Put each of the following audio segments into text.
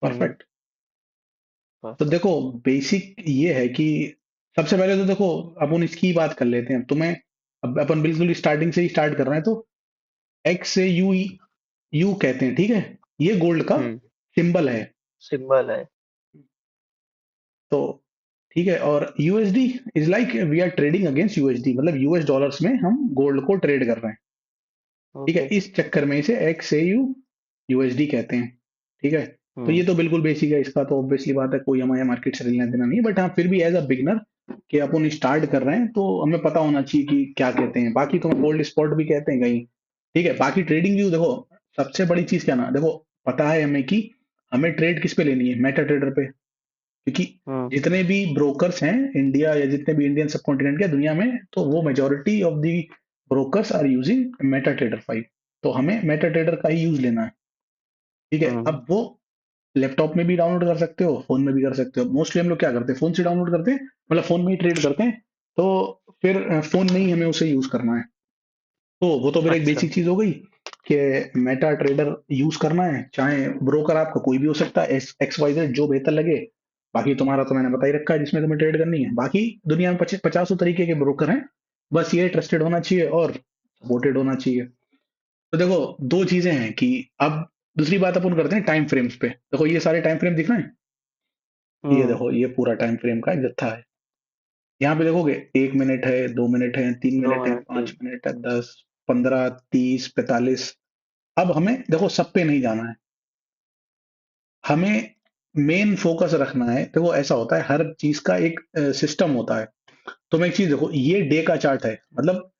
हम्म। Perfect. तो perfect. देखो, basic ये है कि सबसे पहले तो देखो, अपन इसकी बात कर लेते हैं। तुम्हें अब अपन बिल्कुल स्टार्टिंग से ही स्टार्ट कर रहे हैं, तो एक्स से यू, यू कहते हैं, ठीक है। ये गोल्ड का हम्म। सिंबल है। सिंबल है। तो ठीक है, और USD is like we are trading against USD, मतलब यूएस डॉलर्स में हम गोल्ड को ट्रेड कर रहे हैं। ठीक है, ओके। इस चक्कर में इसे एक्स से यू यूएसडी कहते हैं। ठीक है। तो हम्म। ये तो बिल्कुल बेसिक है, इसका तो ऑब्वियसली बात है, कोई हमारे मार्केट से लेना देना नहीं है। बट हाँ, फिर भी एज अ बिगनर कि अपन स्टार्ट कर रहे हैं, तो हमें पता होना चाहिए कि क्या कहते हैं। बाकी तो गोल्ड स्पॉट भी कहते हैं कहीं। ठीक है, बाकी ट्रेडिंग व्यू देखो, सबसे बड़ी चीज क्या ना, देखो पता है हमें कि हमें ट्रेड किस पे लेनी है, मेटा ट्रेडर पे। क्योंकि हम्म। जितने भी ब्रोकर्स हैं इंडिया या जितने भी इंडियन सब कॉन्टिनेंट के दुनिया में, तो वो majority of the brokers are using Meta Trader 5। तो हमें मेटा ट्रेडर का ही यूज लेना है। ठीक है, हम्म। अब वो लैपटॉप में भी डाउनलोड कर सकते हो, फोन में भी कर सकते हो। मोस्टली हम लोग क्या करते हैं, फोन से डाउनलोड करते हैं, मतलब फोन में ही ट्रेड करते हैं। तो फिर फोन में ही हमें उसे यूज करना है। तो वो तो फिर एक अच्छा। बेसिक चीज हो गई कि मेटा ट्रेडर यूज करना है। चाहे ब्रोकर आपका कोई भी हो सकता है, एक्स वाई जेड, जो बेहतर लगे। बाकी तुम्हारा तो मैंने बता ही रखा है जिसमें तुम्हें ट्रेड करनी है। बाकी दुनिया में पचासों तरीके के ब्रोकर हैं। बस ये ट्रस्टेड होना चाहिए और सपोर्टेड होना चाहिए। तो देखो, दो चीजें हैं कि अब दूसरी बात अपन करते हैं टाइम फ्रेम्स पे। देखो ये सारे टाइम फ्रेम दिख रहे हैं। ये हम्म। देखो, ये पूरा टाइम फ्रेम का एक जत्था है। यहाँ पे देखोगे, 1 मिनट है, 2 मिनट है, तीन दो मिनट है, मिनट पांच तीन। मिनट है, 10, 15, 30, 45। अब हमें देखो सब पे नहीं जाना है, हमें मेन फोकस रखना है। देखो ऐसा होता है, हर चीज का एक सिस्टम होता है। तो मैं एक चीज देखो, ये डे का चार्ट है, मतलब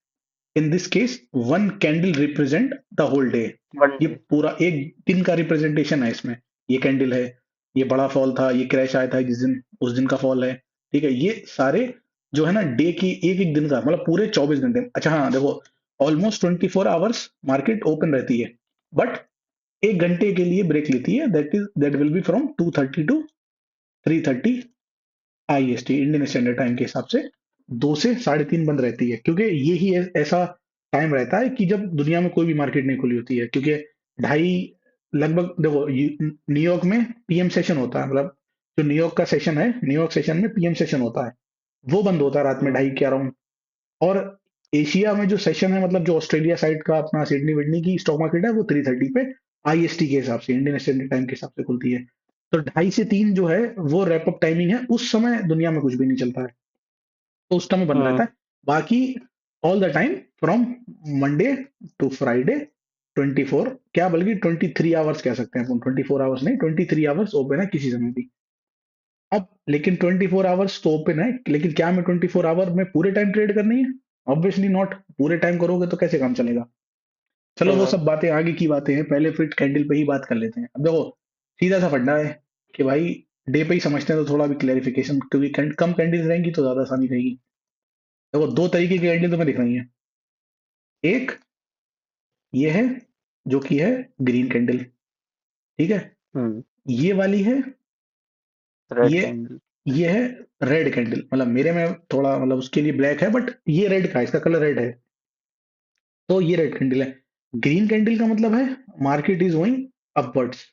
in this case one candle represent the whole day. One ये डे। पूरा एक दिन का रिप्रेजेंटेशन है इसमें। ये कैंडल है, ये बड़ा फॉल था, ये क्रैश आया था जिस दिन, उस दिन का फॉल है। ठीक है, ये सारे जो है ना, डे की एक एक दिन का, मतलब पूरे 24 घंटे। अच्छा हाँ देखो, ऑलमोस्ट 24 आवर्स मार्केट ओपन रहती है, बट 1 घंटे के लिए ब्रेक लेती है। That will be from 2:30 to 3:30 IST, Indian standard time के हिसाब से। 2 से 3:30 बंद रहती है, क्योंकि ये ही ऐसा टाइम रहता है कि जब दुनिया में कोई भी मार्केट नहीं खुली होती है। क्योंकि ढाई, लगभग देखो न्यूयॉर्क में पीएम सेशन होता है, मतलब जो न्यूयॉर्क का सेशन है, न्यूयॉर्क सेशन में पीएम सेशन होता है, वो बंद होता है रात में हम्म। 2:30 के अराउंड। और एशिया में जो सेशन है, मतलब जो ऑस्ट्रेलिया साइड का अपना सिडनी विडनी की स्टॉक मार्केट है, वो 3:30 पे आईएसटी के हिसाब से, इंडियन स्टैंडर्ड टाइम के हिसाब से खुलती है। तो 2:30 से 3 जो है वो रैपअप टाइमिंग है। उस समय दुनिया में कुछ भी नहीं चलता है, तो उस टाइम बंद रहता हम्म। है। बाकी all the time from Monday to Friday, 24, क्या बल्कि 23 आवर्स कह सकते हैं अपन, 24 आवर्स नहीं, 23 आवर्स ओपन है किसी समय भी। अब लेकिन 24 आवर्स तो ओपन है, लेकिन क्या मैं 24 आवर में पूरे टाइम ट्रेड करनी है? Obviously not. पूरे टाइम करोगे तो कैसे काम चलेगा? चलो सही वो बात। सब बातें आगे की बातें हैं, पहले फिर कैंडल पे ही बात कर लेते हैं। अब देखो, सीधा सा फंडा है कि भाई डे पे ही समझते हैं, तो थोड़ा भी क्लैरिफिकेशन, क्योंकि कम कैंडल्स रहेंगी तो ज्यादा आसानी रहेगी। देखो, दो तरीके की कैंडल तुम्हें दिख रही है। एक ये है, जो कि है ग्रीन कैंडल, ठीक है। हम्म। ये वाली है, रेड ये कैंडल। ये है रेड कैंडल। मतलब मेरे में थोड़ा, मतलब उसके लिए ब्लैक है, बट ये रेड का है, इसका कलर रेड है। तो ये रेड कैंडल है। ग्रीन कैंडल का मतलब है market is going upwards.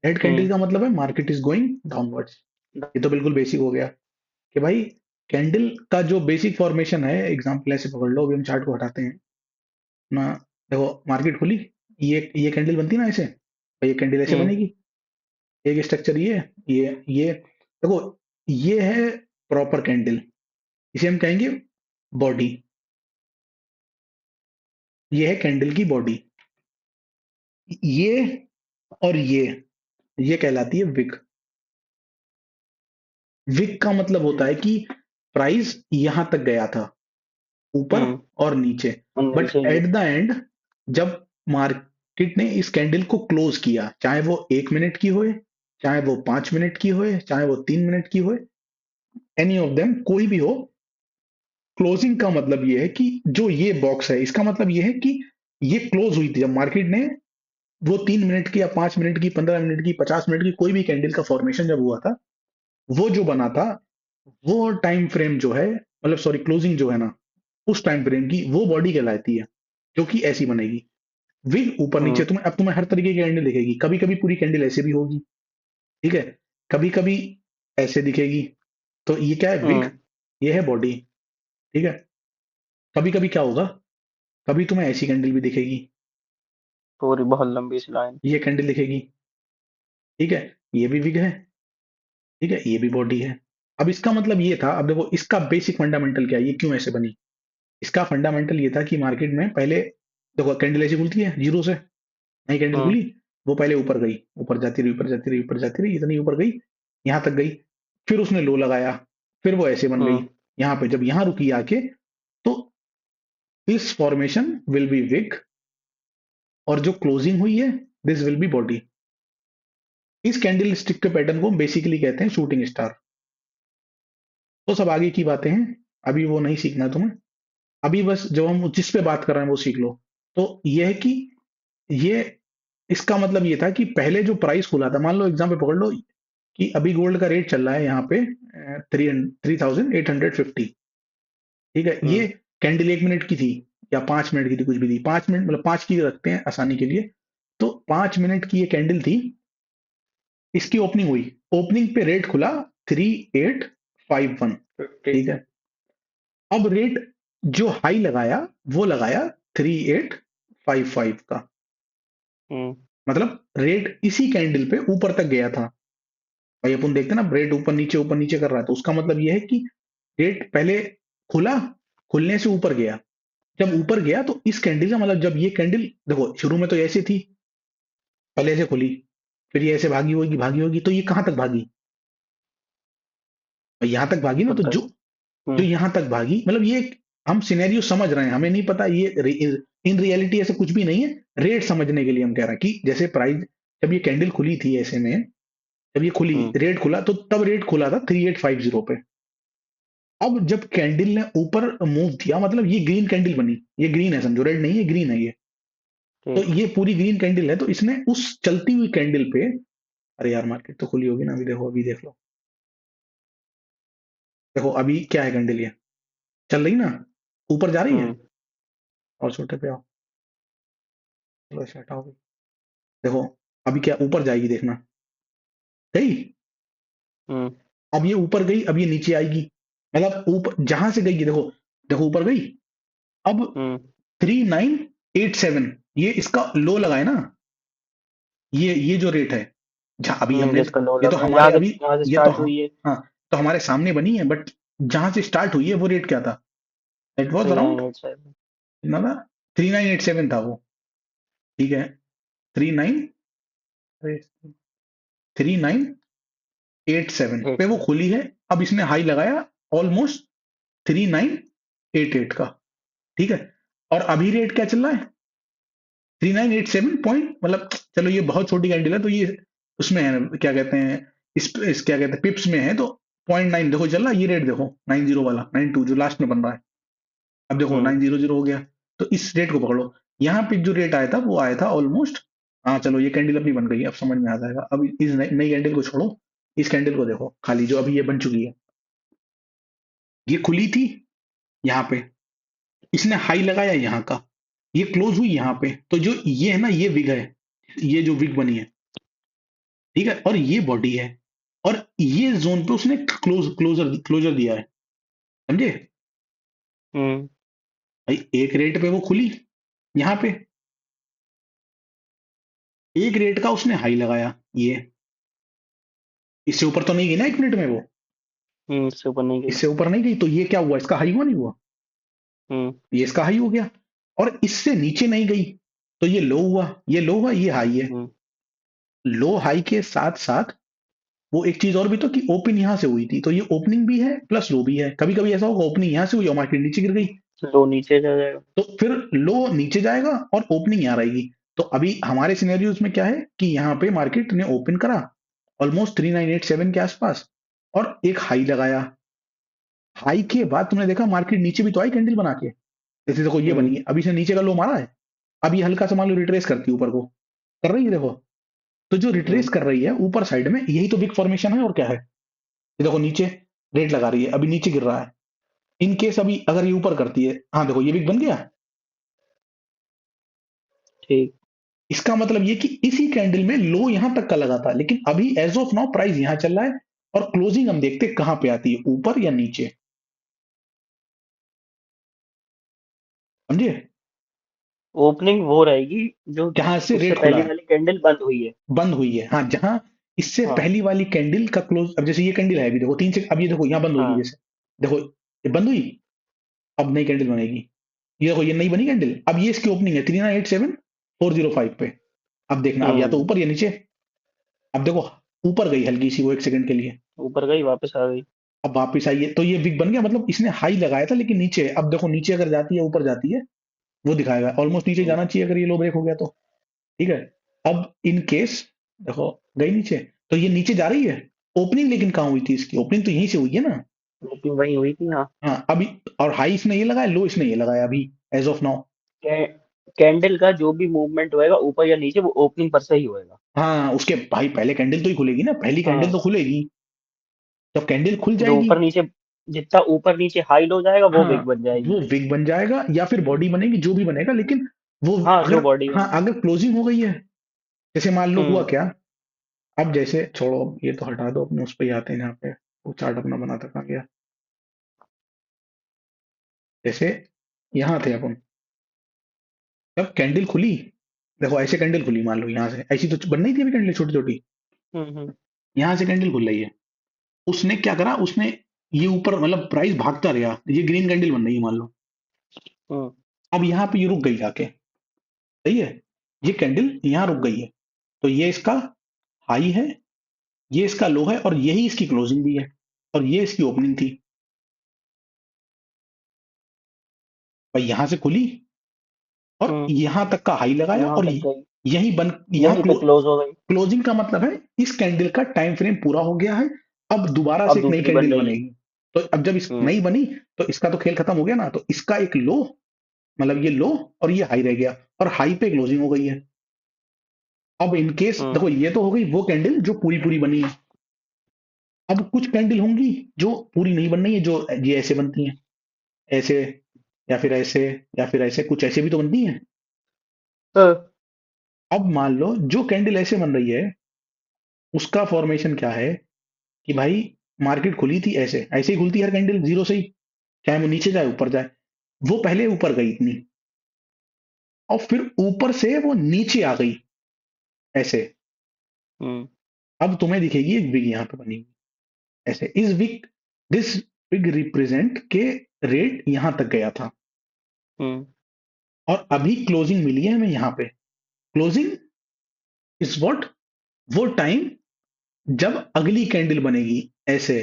Red candle hmm. का मतलब है मार्केट इज गोइंग डाउनवर्ड्स। ये तो बिल्कुल बेसिक हो गया कि भाई कैंडल का जो बेसिक फॉर्मेशन है, एग्जांपल ऐसे पकड़ लो, अभी हम चार्ट को हटाते हैं ना। देखो मार्केट खुली, ये कैंडल बनती है ना ऐसे, ये कैंडल ऐसे हम्म। बनेगी। एक स्ट्रक्चर ये देखो, ये है प्रॉपर कैंडल, इसे हम कहेंगे बॉडी। ये है कैंडल की बॉडी। ये और ये कहलाती है विक। विक का मतलब होता है कि प्राइस यहां तक गया था, ऊपर हम्म। और नीचे। बट नीचे ये। एट द एंड, जब मार्केट ने इस कैंडल को क्लोज किया, चाहे वो 1 मिनट की होए, चाहे वो 5 मिनट की होए, चाहे वो 3 मिनट की होए, एनी ऑफ देम, कोई भी हो, क्लोजिंग का मतलब ये है कि जो ये बॉक्स है, इसका मतलब ये है कि ये क्लोज हुई थी जब मार्केट ने, वो 3 मिनट की या 5 मिनट की, 15 मिनट की, 50 मिनट की, कोई भी कैंडल का फॉर्मेशन जब हुआ था, वो जो बना था, वो टाइम फ्रेम जो है, मतलब सॉरी, क्लोजिंग जो है ना, उस टाइम फ्रेम की वो बॉडी कहलाती है, जो कि ऐसी बनेगी। विग ऊपर नीचे, हम्म। तुम्हें अब तुम्हें हर तरीके की कैंडल दिखेगी। कभी कभी पूरी कैंडल ऐसे भी होगी, ठीक है, कभी कभी ऐसे दिखेगी, तो ये क्या है, विग, हम्म। ये है बॉडी। ठीक है, कभी कभी क्या होगा, कभी तुम्हें ऐसी कैंडल भी दिखेगी, पूरी बहुत लंबी सी लाइन। ये कैंडल दिखेगी। ठीक है, ये भी विग है। ठीक है, ये भी बॉडी है। अब इसका मतलब ये था, अब देखो इसका बेसिक फंडामेंटल क्या है, ये क्यों ऐसे बनी। इसका फंडामेंटल ये था कि मार्केट में पहले देखो कैंडल ऐसी खुलती है जीरो से, नई कैंडल हम्म। खुली, वो पहले ऊपर गई, ऊपर जाती रही, ऊपर जाती रही, ऊपर जाती रही, इतनी ऊपर गई, यहां तक गई, फिर उसने लो लगाया, फिर वो ऐसे बन गई, हम्म। यहाँ पे जब यहाँ रुकी आके, तो इस फॉर्मेशन विल बी विग, और जो क्लोजिंग हुई है दिस विल बी बॉडी। इस कैंडल स्टिक के पैटर्न को बेसिकली कहते हैं शूटिंग स्टार। तो सब आगे की बातें हैं, अभी वो नहीं सीखना है तुम्हें। अभी बस जो हम जिस पे बात कर रहे हैं वो सीख लो। तो ये है कि ये, इसका मतलब ये था कि पहले जो प्राइस खुला था, मान लो एग्जाम पे पकड़ लो कि अभी गोल्ड का रेट चल रहा है यहाँ पे 3850। ठीक है, ये हम्म। कैंडल 1 मिनट की थी या 5 मिनट की थी, कुछ भी थी, 5 मिनट मतलब 5 की रखते हैं आसानी के लिए। तो 5 मिनट की ये कैंडल थी, इसकी ओपनिंग हुई, ओपनिंग पे रेट खुला 3851। 50। ठीक है, अब रेट जो हाई लगाया वो लगाया 3855 का, हम्म। मतलब रेट इसी कैंडल पे ऊपर तक गया था। भाई अपन देखते हैं ना, रेट ऊपर नीचे कर रहा है, तो उसका मतलब यह है कि रेट पहले खुला, खुलने से ऊपर गया, जब ऊपर गया तो इस कैंडल का मतलब, जब ये कैंडल देखो शुरू में तो ऐसे थी, पहले ऐसे खुली, फिर ये ऐसे भागी होगी, तो ये कहां तक भागी, यहां तक भागी ना, तो पता जो नहीं। जो हम्म। यहां तक भागी, मतलब ये हम सिनेरियो समझ रहे हैं, हमें नहीं पता ये इन रियलिटी ऐसा कुछ भी नहीं है, रेट समझने के लिए हम कह रहे हैं कि जैसे प्राइस, जब ये कैंडल खुली थी ऐसे में, जब ये खुली, हम्म। रेट खुला, तो तब रेट खुला था 3850 पे। अब जब कैंडल ने ऊपर मूव किया, मतलब ये ग्रीन कैंडल बनी, ये ग्रीन है समझो, रेड नहीं है, ग्रीन है ये, तो ठीक। ये पूरी ग्रीन कैंडल है, तो इसने उस चलती हुई कैंडल पे, अरे यार मार्केट तो खुली होगी ना, अभी देखो, अभी देख लो, देखो अभी क्या है कैंडल, ये चल रही ना, ऊपर जा रही है, हम्म। और छोटे पे आओ, चलो ऐसे हटाओ, देखो अभी क्या ऊपर जाएगी, देखना, गई, हम्म। अब ये ऊपर गई, अब ये नीचे आएगी, मतलब ऊपर जहां से गई ये देखो, देखो ऊपर गई, अब हम्म। 3987, ये इसका लो लगाए ना, ये जो रेट है, जहां अभी हमने, जिसका लो ये तो लगा है, हमारे अभी, यहाँ से ये तो स्टार्ट हुई है। हाँ, तो हमारे सामने बनी है, बट जहां से स्टार्ट हुई है वो रेट क्या था, it was three nine around eight seven ना ना 3987 था वो। ठीक है, 3987 एट पे वो सेवन खुली है, अब इसने हाई लगाया ऑलमोस्ट 3988 का। ठीक है, और अभी रेट क्या चल रहा है, 3987 पॉइंट, मतलब चलो ये बहुत छोटी कैंडल है, तो ये उसमें है, क्या कहते हैं, इस क्या कहते हैं, पिप्स में है, तो 0.9 देखो चल रहा है, ये रेट देखो 90 वाला, 92 जो लास्ट में बन रहा है, अब देखो हम्म। 900 हो गया, तो इस रेट को पकड़ो, यहाँ पे जो रेट आया था वो आया था ऑलमोस्ट, हाँ चलो ये कैंडल अपनी बन गई, अब समझ में आ जाएगा, अब इस नई कैंडल को छोड़ो, इस कैंडल को देखो खाली, जो अभी ये बन चुकी है, ये खुली थी यहाँ पे, इसने हाई लगाया यहाँ का, ये क्लोज हुई यहाँ पे, तो जो ये है ना, ये विग है, ये जो विग बनी है, ठीक है, और ये बॉडी है, और ये जोन पे उसने क्लोजर दिया है, समझे। हम्म। भाई एक रेट पे वो खुली यहाँ पे, एक रेट का उसने हाई लगाया, ये इससे ऊपर तो नहीं गई ना 1 मिनट में वो, इससे ऊपर नहीं गई। इससे ऊपर नहीं गई, तो ये क्या हुआ, इसका हाई हुआ नहीं हुआ, हम्म। ये इसका हाई हो गया, और इससे नीचे नहीं गई, तो ये लो हुआ, ये लो हुआ, ये हाई है, हम्म। लो हाई के साथ साथ वो एक चीज और भी तो, कि ओपन यहां से हुई थी, तो ये ओपनिंग भी है प्लस लो भी है, कभी कभी ऐसा होगा ओपनिंग यहां से हुई और मार्केट नीचे गिर गई, लो नीचे जा जाएगा। तो फिर लो नीचे जाएगा और ओपनिंग यहाँ रहेगी। तो अभी हमारे सिनेरियोज में क्या है कि यहाँ पे मार्केट ने ओपन करा ऑलमोस्ट 3987 के आसपास, और एक हाई लगाया, हाई के बाद तुमने देखा मार्केट नीचे भी तो आई कैंडल बना के, जैसे देखो ये बनी हम्म। है, अभी इसने नीचे का लो मारा है, अब ये हल्का सा मान लो रिट्रेस करती है ऊपर को, कर रही है देखो, तो जो रिट्रेस हम्म। कर रही है ऊपर साइड में, यही तो बिग फॉर्मेशन है, और क्या है, ये देखो नीचे रेट लगा रही है, अभी नीचे गिर रहा है, इन केस अभी अगर ये ऊपर करती है, हाँ देखो ये बिग बन गया, ठीक। इसका मतलब ये कि इसी कैंडल में लो यहां तक का लगा था, लेकिन अभी एज ऑफ नाउ प्राइस यहां चल रहा है, और क्लोजिंग हम देखते हैं कहां पे आती है, ऊपर या नीचे। समझे? ओपनिंग वो रहेगी जो जहां से उससे रेट खुला पहली है, वाली कैंडल बंद हुई है। बंद हुई है, हाँ, जहां इससे हाँ पहली वाली कैंडल का क्लोज, अब जैसे ये कैंडल है, अभी देखो तीन से, अब ये देखो यहाँ बंद होगी, हाँ। जैसे देखो ये बंद हुई, अब नई कैंडल बनेगी। ये देखो ये नई बनी कैंडल, अब ये इसकी ओपनिंग है 3987,405 पे। अब देखना, अब या तो हम्म। ऊपर या नीचे। अब देखो ऊपर गई हल्की सी वो एक सेकंड के लिए, ऊपर गई वापस आ गई। अब वापिस आई है, तो ये विक बन गया, मतलब इसने हाई लगाया था लेकिन नीचे है। अब देखो नीचे अगर जाती है ऊपर जाती है, वो दिखाएगा ऑलमोस्ट नीचे हम्म। जाना चाहिए अगर ये लो ब्रेक हो गया तो। ठीक है। अब इन केस देखो गई नीचे, तो ये नीचे जा रही है। ओपनिंग लेकिन कहाँ हुई थी इसकी, ओपनिंग तो यहीं से हुई है ना। ओपनिंग वही हुई थी, हाँ। हाँ अभी, और हाई इसने ये लगाया, लो इसने ये लगाया अभी, एज ऑफ नाउ। कैंडल का जो भी मूवमेंट होएगा ऊपर या नीचे, वो ओपनिंग पर से ही होएगा। हाँ उसके भाई पहले कैंडल तो ही खुलेगी ना, पहली कैंडल तो हाँ। खुलेगी, जब कैंडल खुल जो जाएगी। ऊपर नीचे, जितना ऊपर नीचे हाई लो जाएगा वो हाँ विग बन वो जाएगी। विग बन जाएगा या फिर बॉडी बनेगी, जो भी बनेगा, लेकिन वो हाँ, जो अगर, बॉडी हाँ बने। अगर क्लोजिंग हो गई है, जैसे मान लो हुआ हम्म। क्या। अब जैसे छोड़ो, ये तो हटा दो, अपने उस पे ही आते हैं, यहाँ पे वो चार्ट अपना बनाता कहाँ गया। जैसे यहाँ थे अपन, जब कैंडल खुली, देखो ऐसे कैंडल खुली मान लो, यहाँ से ऐसी तो बन नहीं थी अभी कैंडल छोटी छोटी, हम्म। यहाँ से कैंडल खुल रही है। उसने क्या करा, उसने ये ऊपर, मतलब प्राइस भागता रहा, ये ग्रीन कैंडल बन रही है मान लो। हम्म। अब यहाँ पे ये रुक गई जाके, सही है, ये कैंडल यहाँ रुक हम्म। गई है, तो ये इसका हाई है, ये इसका लो है, और यही इसकी क्लोजिंग भी है, और ये इसकी ओपनिंग थी। भाई यहां से खुली और हम्म। यहां तक का हाई लगाया, यहाँ और तक गई। यही बन, यहाँ यहीं पे क्लोज हो गई। क्लोजिंग का मतलब है इस कैंडल का टाइम फ्रेम पूरा हो गया है। अब दोबारा से अब एक नई दूसरी बन कैंडल रही है। बनेगी, तो अब जब इस हम्म। नई बनी, तो इसका तो खेल खत्म हो गया ना, तो इसका एक लो, मतलब ये लो और ये हाई रह गया, और हाई पे क्लोजिंग हो गई है। अब इन केस हम्म। देखो, ये तो हो गई वो कैंडल जो पूरी पूरी बनी है। अब कुछ कैंडल होंगी जो पूरी नहीं बन रही है, जो ये ऐसे बनती हैं, ऐसे, या फिर ऐसे, या फिर ऐसे, कुछ ऐसे भी तो बनती हैं। हाँ। अब मान लो जो कैंडल ऐसे बन रही है, उसका फॉर्मेशन क्या है, कि भाई मार्केट खुली थी ऐसे, ऐसे ही खुलती है हर कैंडल जीरो से ही, चाहे वो नीचे जाए ऊपर जाए। वो पहले ऊपर गई इतनी, और फिर ऊपर से वो नीचे आ गई ऐसे। हम्म। अब तुम्हें दिखेगी एक विग यहाँ पे बनी हुई ऐसे, इस विग, दिस विग रिप्रेजेंट के रेट यहां तक गया था, हम्म। और अभी क्लोजिंग मिली है हमें यहाँ पे। क्लोजिंग इज व्हाट, वो टाइम जब अगली कैंडल बनेगी ऐसे,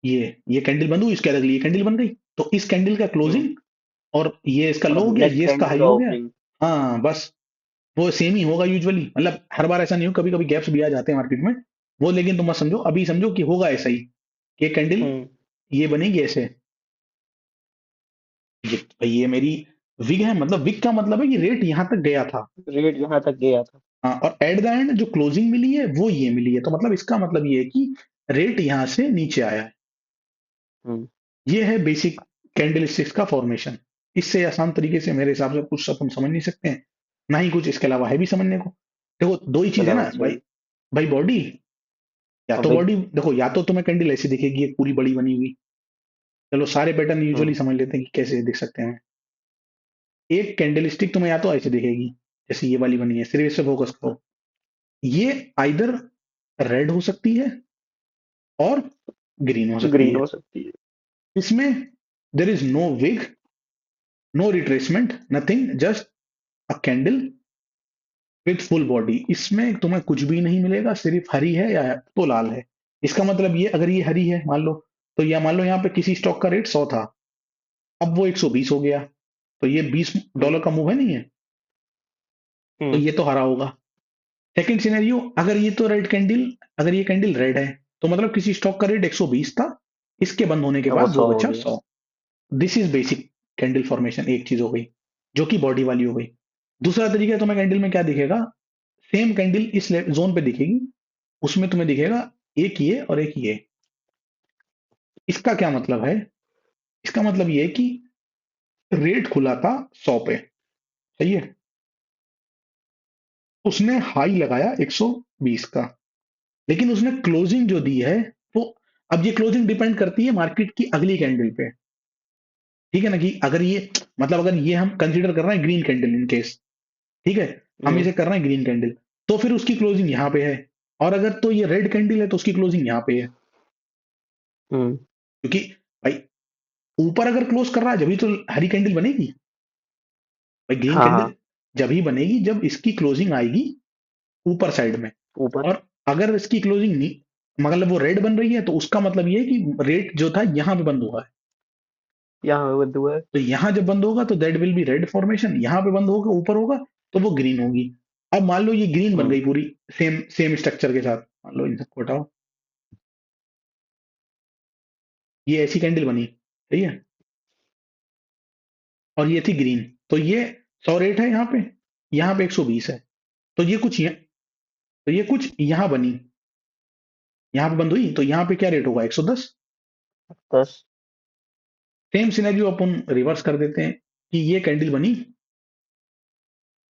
ये कैंडल बंद हुई, इसके बाद अगली ये कैंडल बन गई, तो इस कैंडल का हम्म। क्लोजिंग, और ये इसका लो और हो गया, नेक्स्ट ये इसका कैंडल हाई का हो गया। ओपनिंग। हाँ बस, वो सेम ही होगा यूजुअली, मतलब हर बार ऐसा नहीं हो, कभी कभी गैप्स भी आ जाते हैं मार्केट में, वो लेकिन तुम मत समझो, अभी समझो कि होगा ऐसा ही, कि कैंडल हम्म। ये बनेगी ऐसे। ये भाई ये मेरी विग है, मतलब विग का मतलब है कि रेट यहां तक गया था। रेट यहाँ तक गया था। हाँ, और एट द एंड जो क्लोजिंग मिली है वो ये मिली है, तो मतलब इसका मतलब ये है कि रेट यहां से नीचे आया है। हम्म। ये है बेसिक कैंडल स्टिक्स का फॉर्मेशन। इससे आसान तरीके से मेरे हिसाब से कुछ अपन समझ नहीं सकते हैं, ना ही कुछ इसके अलावा है भी समझने को। देखो दो ही चीज है चला ना भाई भाई, सही। भाई बॉडी, या तो अभी। बॉडी देखो, या तो तुम्हें कैंडल ऐसी दिखेगी एक पूरी बड़ी बनी हुई, चलो सारे पैटर्न यूजुअली हम्म। समझ लेते हैं कि कैसे दिख सकते हैं। एक कैंडल स्टिक तुम्हें या तो ऐसे दिखेगी, जैसे ये वाली बनी है, सिर्फ इससे फोकस करो, ये आइदर रेड हो सकती है और ग्रीन हो सकती ग्रीन है। हो सकती है। इसमें there is no wick, no retracement, nothing, just a candle with full body. इसमें तुम्हें कुछ भी नहीं मिलेगा, सिर्फ हरी है या तो लाल है। इसका मतलब ये, अगर ये हरी है मान लो, तो या मान लो यहाँ पे किसी स्टॉक का रेट 100 था, अब वो 120 हो गया, तो ये हम्म। $20 का मूव है नहीं है, तो हम्म। ये तो हरा होगा। सेकंड सिनेरियो, अगर ये तो रेड कैंडल, अगर ये कैंडल रेड है, तो मतलब किसी स्टॉक का रेट 120 था, इसके बंद होने के अब वो बाद वो 100 हो बचा गया। 100। This is basic candle formation, एक चीज हो गई जो कि बॉडी वाली हो गई। दूसरा तरीका तुम्हें कैंडल में क्या दिखेगा, सेम कैंडल इस जोन पे दिखेगी, उसमें तुम्हें दिखेगा एक ये और एक ये। इसका क्या मतलब है, इसका मतलब ये है कि रेट खुला था 100 पे, सही है। उसने हाई लगाया 120 का, लेकिन उसने क्लोजिंग जो दी है वो, अब ये क्लोजिंग डिपेंड करती है मार्केट की अगली कैंडल पे। ठीक है ना, कि अगर ये, मतलब अगर ये हम कंसीडर कर रहे हैं ग्रीन कैंडल इन केस, ठीक है, हम हम्म। इसे कर रहे हैं ग्रीन कैंडल, तो फिर उसकी क्लोजिंग यहाँ पे है। और अगर तो ये रेड कैंडल है तो उसकी क्लोजिंग यहाँ पे है। हम्म। क्योंकि भाई ऊपर अगर क्लोज कर रहा है जब ही तो हरी कैंडल बनेगी। भाई ग्रीन हाँ कैंडल हाँ। जब ही बनेगी जब इसकी क्लोजिंग आएगी ऊपर साइड में। ऊपर। और अगर इसकी क्लोजिंग नहीं, मतलब वो रेड बन रही है, तो उसका मतलब ये है कि रेट जो था यहाँ पे बंद हुआ है। यहाँ बंद हुआ है। तो यहाँ जब बंद होगा तो that will be red formation, यहाँ पे बंद होगा ऊपर होगा तो वो ग्रीन होगी। अब मान लो ये ग्रीन बन हम्म। गई पूरी, सेम सेम स्ट्रक्चर के साथ, मान लो इन सबको हटाओ, ये ऐसी कैंडल बनी, सही है, और ये थी ग्रीन, तो ये 100 रेट है यहाँ पे 120 है। तो ये कुछ तो ये कुछ यहाँ बनी, यहाँ पे बंद हुई, तो यहाँ पे क्या रेट होगा, 110। 10। सेम सिनेरियो अपन रिवर्स कर देते हैं कि ये कैंडल बनी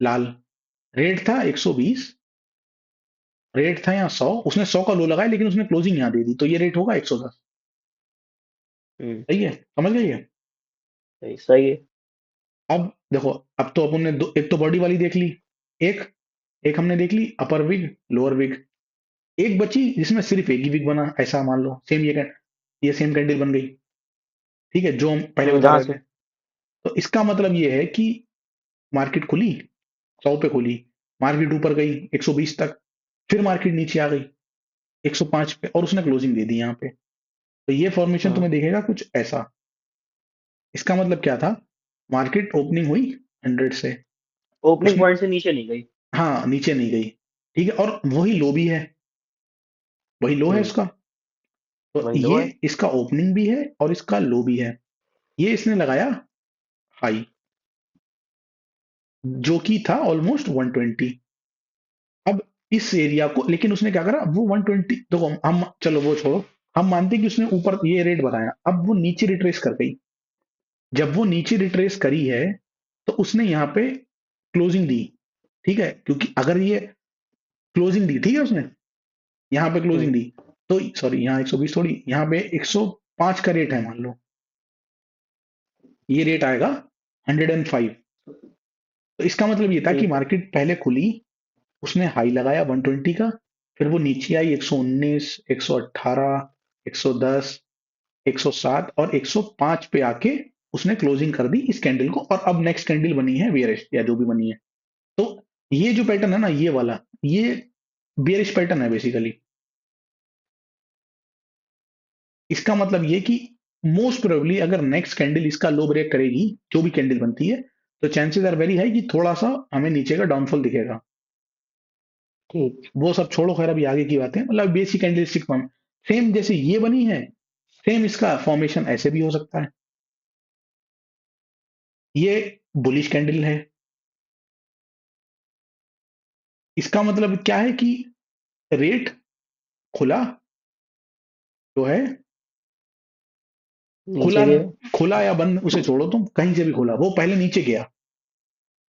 लाल, रेट था 120, रेट था यहाँ 100, उसने 100 का लो लगाया लेकिन उसने क्लोजिंग यहाँ दे दी, तो ये रेट होगा 110। हम्म। सही है, समझ गई है। सही सही है। अब देखो, अब तो अपन ने एक तो बॉडी वाली देख ली, एक एक हमने देख ली अपर विग लोअर विग, एक बची जिसमें सिर्फ एक ही विग बना, ऐसा मान लो सेम ये सेम कैंडल बन गई। ठीक है, जो हम पहले बता जहाँ रहे से। थे। तो इसका मतलब ये है कि मार्केट खुली 100 पे खुली, मार्केट ऊपर गई 120 तक, फिर मार्केट नीचे आ गई 105 पे और उसने क्लोजिंग दे दी यहाँ पे। तो ये फॉर्मेशन हम्म। तुम्हें दिखेगा कुछ ऐसा। इसका मतलब क्या था, मार्केट ओपनिंग हुई 100 से, ओपनिंग उसने, पॉइंट से नीचे नहीं गई। हाँ नीचे नहीं गई, ठीक है, और वही लो भी है, वही लो है हम्म। उसका। तो वही लो ये है। इसका ओपनिंग भी है और इसका लो भी है। ये इसने लगाया हाई, जो कि था ऑलमोस्ट 120। अब इस एरिया को लेकिन उसने क्या करा, वो 120 देखो, हम चलो वो छोड़ो, हम मानते हैं कि उसने ऊपर ये रेट बताया, अब वो नीचे रिट्रेस कर गई। जब वो नीचे रिट्रेस करी है तो उसने यहाँ पे क्लोजिंग दी, ठीक है, क्योंकि अगर ये क्लोजिंग दी, ठीक है, उसने यहाँ पे क्लोजिंग हम्म। दी, तो सॉरी यहाँ 120 थोड़ी, यहाँ पे 105 का रेट है मान लो, ये रेट आएगा 105। तो इसका मतलब ये था कि ठीक है। मार्केट पहले खुली, उसने हाई लगाया 120 का, फिर वो नीचे आई 119, 118, 110, 107 और 105 पे आके उसने क्लोजिंग कर दी इस कैंडल को, और अब नेक्स्ट कैंडल बनी है बेयरिश या जो भी बनी है। तो ये जो पैटर्न है ना, ये वाला, ये बेयरिश पैटर्न है बेसिकली। इसका मतलब ये कि मोस्ट प्रोबेबली अगर नेक्स्ट कैंडल इसका लो ब्रेक करेगी, जो भी कैंडल बनती है, तो चांसेस आर वेरी हाई कि थोड़ा सा हमें नीचे का डाउनफॉल दिखेगा। ठीक। वो सब छोड़ो, खैर अभी आगे की बातें, मतलब बेसिक कैंडलस्टिक फॉर्म सेम जैसे ये बनी है, सेम इसका फॉर्मेशन ऐसे भी हो सकता है। ये बुलिश कैंडल है, इसका मतलब क्या है कि रेट खुला जो है, नीचे खुला गया। खुला या बंद उसे छोड़ो, तुम कहीं से भी खुला, वो पहले नीचे गया,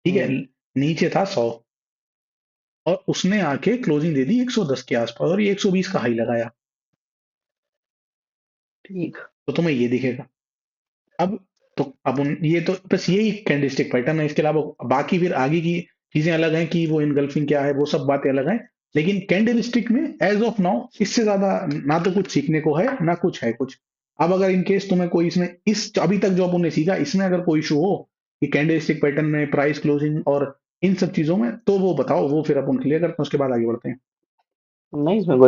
ठीक है, हम्म। नीचे था 100 और उसने आके क्लोजिंग दे दी 110 के आसपास और ये 120 का हाई लगाया, ठीक। तो तुम्हें ये दिखेगा। अब तो अब ये तो बस यही कैंडलस्टिक पैटर्न है, इसके अलावा बाकी फिर आगे की चीजें अलग हैं कि वो इनगल्फिंग क्या है, वो सब बातें अलग हैं। लेकिन कैंडलस्टिक में एज ऑफ नाउ इससे ज्यादा ना तो कुछ सीखने को है ना कुछ है कुछ। अब अगर इनकेस तुम्हें कोई इसमें इस अभी तक जो अपन ने सीखा इसमें अगर कोई इशू हो कि कैंडलस्टिक पैटर्न में प्राइस क्लोजिंग और इन सब चीजों में, तो वो बताओ, वो फिर अपन क्लियर करते हैं, उसके बाद आगे बढ़ते हैं। नहीं, इसमें कोई